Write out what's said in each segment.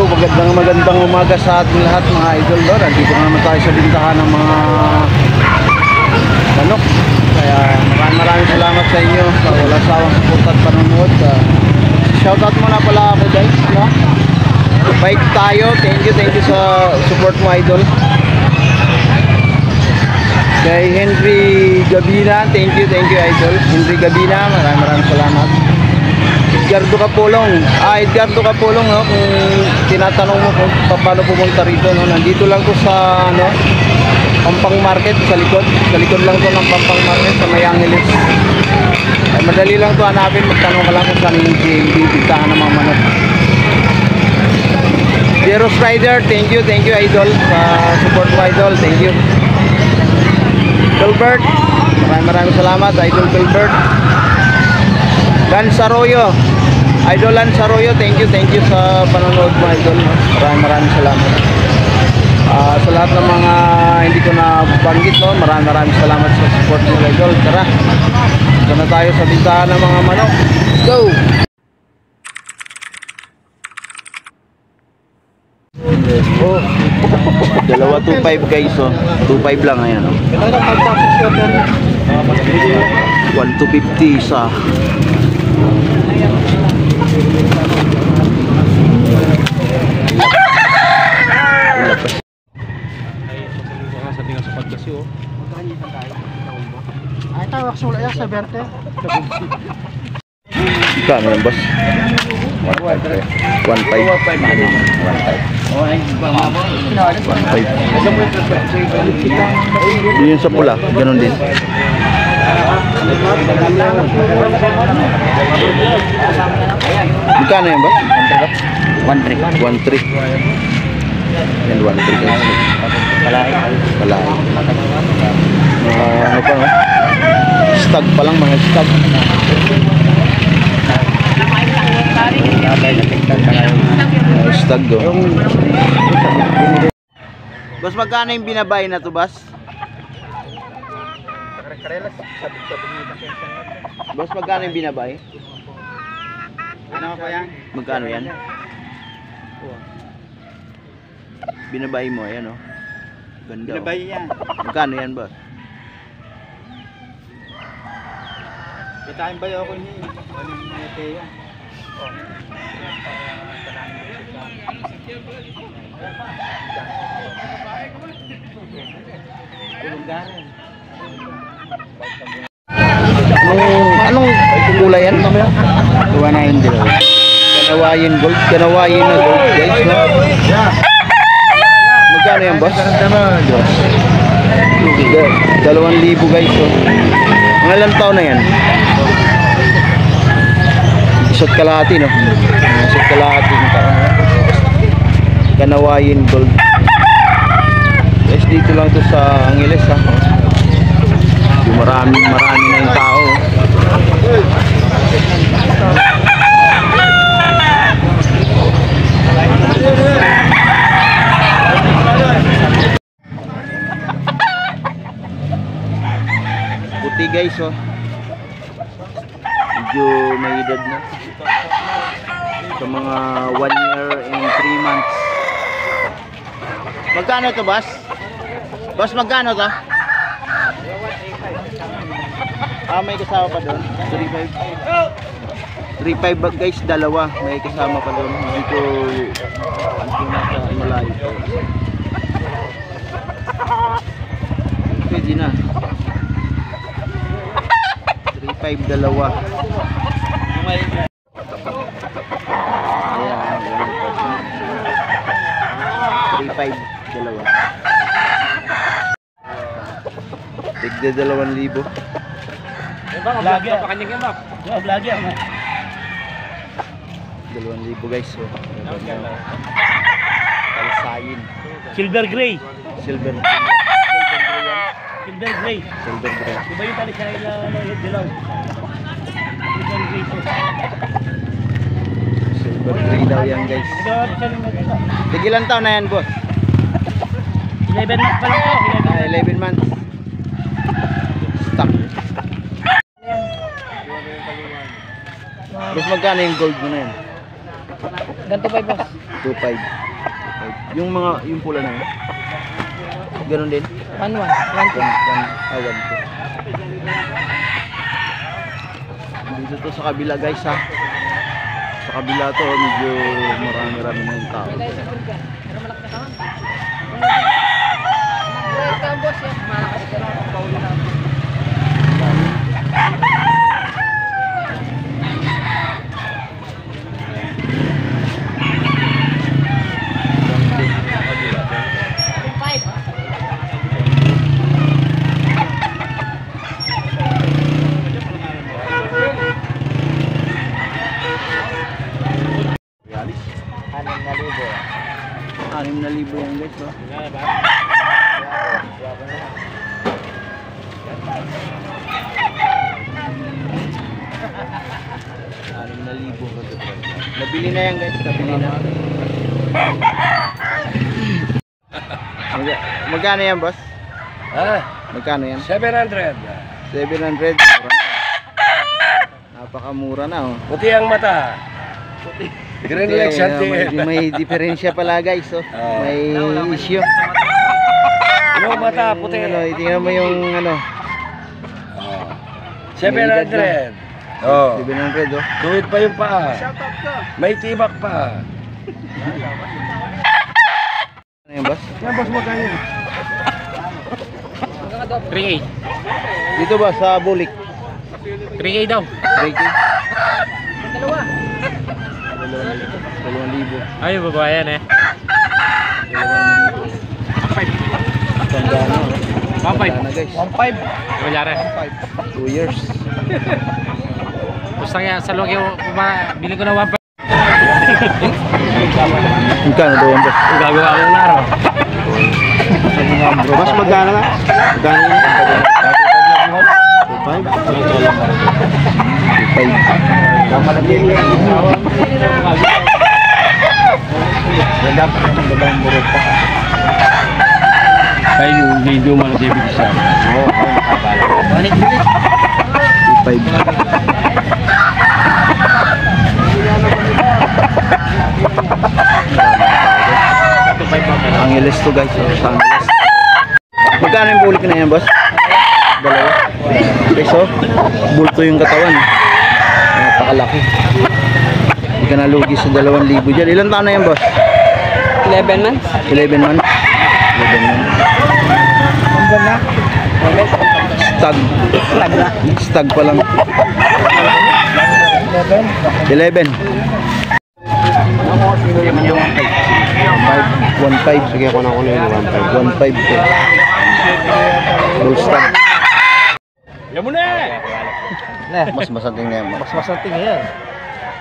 magandang umaga sa ating lahat mga idol. Nandito naman tayo sa bintahan ng mga manok. Kaya maraming salamat sa inyo sa walang sawang support at panonood. Shoutout muna pala ako guys, no? Bike tayo, thank you sa support mo idol. Kay Henry Gabina, thank you idol. Henry Gabina, maraming salamat. Edgardo Capolong, no? Kung tinatanong mo kung paano pumunta rito, no? Nandito lang to sa Pampang Market, sa likod lang to ng Pampang Market sa Mayangilis. Ay, madali lang to hanapin, magtanong ka lang kung saan yung bibigtahan ng mga manok. Zero Strider, thank you idol sa support mo idol, thank you. Gilbert, maraming salamat idol Gilbert. Lance Arroyo, idol Lance Arroyo, thank you sa panonood mo idol. Maraming salamat. Sa lahat ng mga hindi ko na banggit, no, maraming salamat sa support mo idol. Tara, ito na tayo sa bintahan ng mga manok. Go! Oh, dalawa 2.5 guys, oh. 2.5 lang ayan, oh. 1,250 isa. Ay, tawag sula yan sa Berte. Kano yan, boss? 1.5. 1.5. Yun sa pula, ganun din. Magkano yan ba? 1.3. Yan 1.3 guys. Palay. Ano pa, no? Stag pa lang, mga stag. Stag do. Boss, magkano yung binabay na to, boss? Boss, magkano yung binabay? Ano pa yan? Magkano yan? Binabay mo, ayan, oh. Ganda. Binabay yan. Magkano yan, boss? Kitain ba yung ako niya? Walang mayate yan. Anong kulay yan? Tuwa na yung dilaw. Kanawayin na gold guys, no? Magkano yan, boss? 2,000 guys, oh. Mga ilang taon na yan? Isa't kalahati, no? Isa't kalahati ng taon. Kanawayin gold. Guys, dito lang to sa Angeles, ha? Marami na yung tao. Puti guys, oh. Medyo may edad na. Sa mga 1 year and 3 months. Magkano to, boss? Boss, magkano to? May kasama pa doon. 3.5 guys, dalawa. May kasama pa doon. Dito nasa malayo po. Pwede na. 3.5 dalawa. Ayan, 3.5 dalawa. Tigda 2,000. Vlogger pa kanyang yan, Bak. Vlogger. 2,000 guys, oh. Kalsayin. Silver gray. Silver Gray. Diba yung tali siya dilaw? Silver gray po. Silver gray daw yan guys. Tigilan taon na yan, boss? 11 months pa lang po. 11 months. Stock. Boss, magkano yung gold mo na yan? Ganito pa, boss. 2.5. Yung mga, yung pula na yun. Ganun din. 1-1. 1-2. 1. Dito to sa kabila guys ha. Sa kabila to medyo marami-rami na yung tao. Anim na libo yan guys, no? Anim na libo. Nabili na yan guys, nabili na. Magkano yan boss? Magkano yan? 700. 700. Napakamura na oh. Puti ang mata. Green Legs yan. May diferensya pala guys, oh. May issue. Yung mata, puti. Ano, tingnan mo yung ano. 700. Oh. 700 oh. Tuwid pa yung paa. May tibak pa. Ano yan boss? Yan boss, magkano yun? 3K. Dito ba sa Bulik? 3K daw. 3K? Dalawa. 2,000. Ay, babayan eh. 2,000. Tanda na. Tanda na guys. 1.5. Kunyari. 2 years. Basta kaya sa loob yung bili ko na 1.5. Magkano daw yan boss? Gagawa ko ng araw. Mas magkano nga? Magkano yun? 2.5. Kaya yung video mo na David siya. Oo, makapala. 2.5. Angeles to guys, oh, sa Angeles. Magkano yung bulik na yan boss? Dalawa. Peso. Bulto yung katawan. Napakalaki. Hindi ka nalugi sa 2,000 dyan. Ilan taon na yan boss? 11 months. 11 months. 11 months. Stag. Stag pa lang. 11. 1.5. Sige, ako na ako na yun. 1.5. 1.5 to. Full stag. Yan mo na! Mas masanting na yan. Mas masanting yan.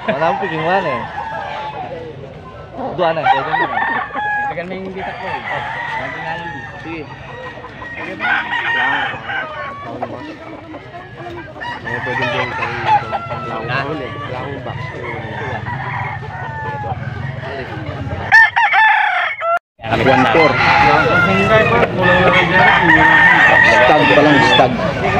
Wala mo piging wala eh. Doon na. Tagal na yung dita ko eh. Sige. Pwedeng doon lang box. Stag pa lang, stag.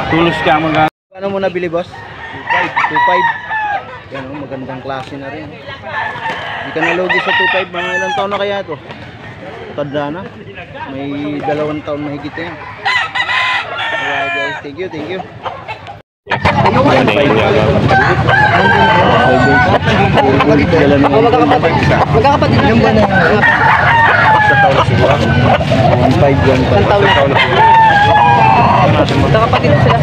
Tulos ka mo ga. Ano mo nabili boss? 2.5. Yan oh, magandang klase na rin. Hindi ka nalugi sa 2.5. Mga ilang taon na kaya to? Tanda na. May 2 taon mahigit yan. Alright guys, thank you, thank you. Magkakapatid na sila. Sa taon na siguro. 1.5 yan. Magkakapatid na sila.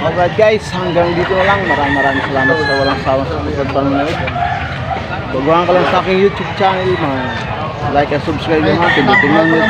Alright guys, hanggang dito na lang. Maraming salamat sa walang sawang sa panonood. Baguhan ka lang sa aking YouTube channel, like and subscribe nyo ha. Pindutin nyo